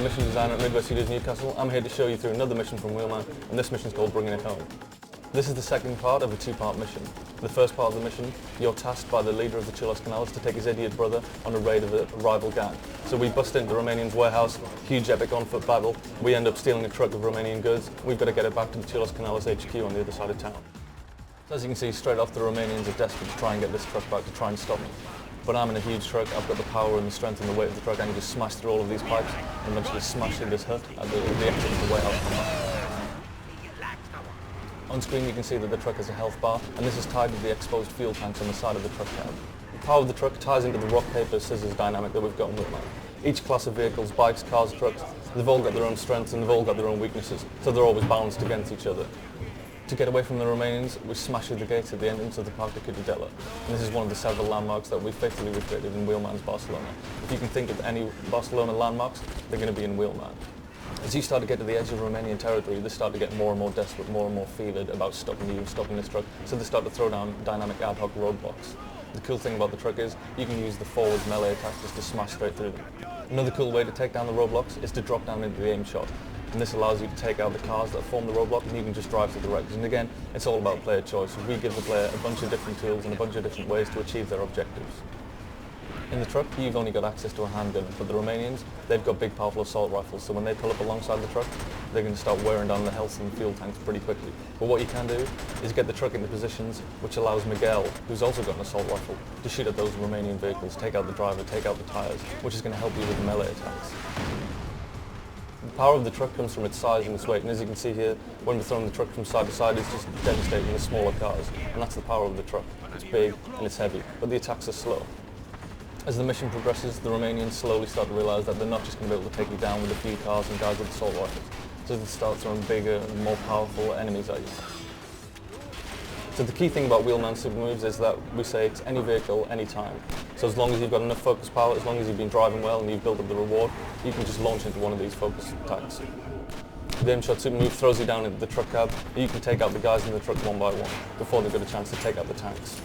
the mission designer at Midway Studios Newcastle. I'm here to show you through another mission from Wheelman, and this mission is called Bringing It Home. This is the second part of a two-part mission. The first part of the mission, you're tasked by the leader of the Chilos Canals to take his idiot brother on a raid of a rival gang. So we bust into the Romanian's warehouse, huge epic on-foot battle. We end up stealing a truck of Romanian goods. We've got to get it back to the Chilos Canals HQ on the other side of town. As you can see, straight off, the Romanians are desperate to try and get this truck back, to try and stop me. But I'm in a huge truck, I've got the power and the strength and the weight of the truck. I can just smash through all of these pipes and eventually smash through this hut at the exit of the warehouse. On screen you can see that the truck has a health bar, and this is tied to the exposed fuel tanks on the side of the truck cab. The power of the truck ties into the rock, paper, scissors dynamic that we've got in Wheelman. Each class of vehicles, bikes, cars, trucks, they've all got their own strengths and they've all got their own weaknesses, so they're always balanced against each other. To get away from the Romanians, we smash through the gates at the entrance of the Parc de Cudidela. And this is one of the several landmarks that we faithfully recreated in Wheelman's Barcelona. If you can think of any Barcelona landmarks, they're going to be in Wheelman. As you start to get to the edge of Romanian territory, they start to get more and more desperate, more and more fevered about stopping you and stopping this truck, so they start to throw down dynamic ad hoc roadblocks. The cool thing about the truck is you can use the forward melee attack just to smash straight through them. Another cool way to take down the roadblocks is to drop down into the aim shot. And this allows you to take out the cars that form the roadblock, and you can just drive through the wrecks. And again, it's all about player choice. We give the player a bunch of different tools and a bunch of different ways to achieve their objectives. In the truck, you've only got access to a handgun, but the Romanians, they've got big powerful assault rifles, so when they pull up alongside the truck, they're going to start wearing down the health and fuel tanks pretty quickly. But what you can do is get the truck into positions which allows Miguel, who's also got an assault rifle, to shoot at those Romanian vehicles, take out the driver, take out the tyres, which is going to help you with the melee attacks. The power of the truck comes from its size and its weight, and as you can see here, when we're throwing the truck from side to side, it's just devastating the smaller cars, and that's the power of the truck. It's big and it's heavy, but the attacks are slow. As the mission progresses, the Romanians slowly start to realise that they're not just going to be able to take you down with a few cars and guys with assault rifles, so they start throwing bigger and more powerful enemies at you. So the key thing about Wheelman super moves is that we say it's any vehicle, any time. So as long as you've got enough focus power, as long as you've been driving well and you've built up the reward, you can just launch into one of these focus attacks. The aim shot super move throws you down into the truck cab, and you can take out the guys in the truck one by one before they've got a chance to take out the tanks.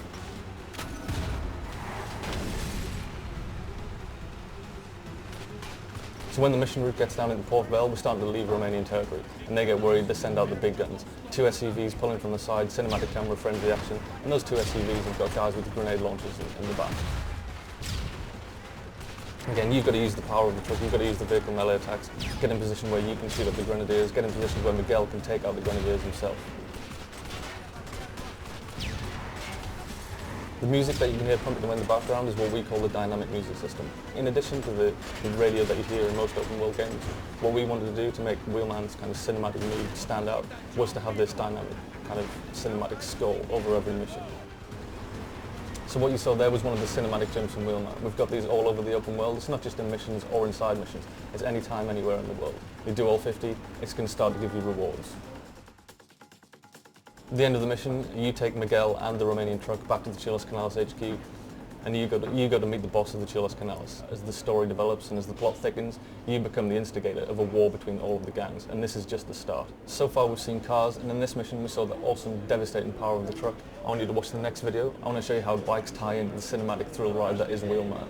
So when the mission route gets down into Port Vell, we're starting to leave Romanian territory, and they get worried, they send out the big guns. 2 SUVs pulling from the side, cinematic camera, friendly action, and those 2 SUVs have got guys with grenade launchers in the back. Again, you've got to use the power of the truck, you've got to use the vehicle melee attacks, get in position where you can shoot up the grenadiers, get in position where Miguel can take out the grenadiers himself. The music that you can hear pumping away in the background is what we call the dynamic music system. In addition to the radio that you hear in most open world games, what we wanted to do to make Wheelman's kind of cinematic mood stand out was to have this dynamic kind of cinematic score over every mission. So what you saw there was one of the cinematic jumps from Wheelman. We've got these all over the open world. It's not just in missions or inside missions. It's anytime, anywhere in the world. You do all 50, it's going to start to give you rewards. At the end of the mission, you take Miguel and the Romanian truck back to the Chilos Canals HQ, and you go to meet the boss of the Chilos Canals. As the story develops and as the plot thickens, you become the instigator of a war between all of the gangs, and this is just the start. So far we've seen cars, and in this mission we saw the awesome, devastating power of the truck. I want you to watch the next video. I want to show you how bikes tie into the cinematic thrill ride that is Wheelman.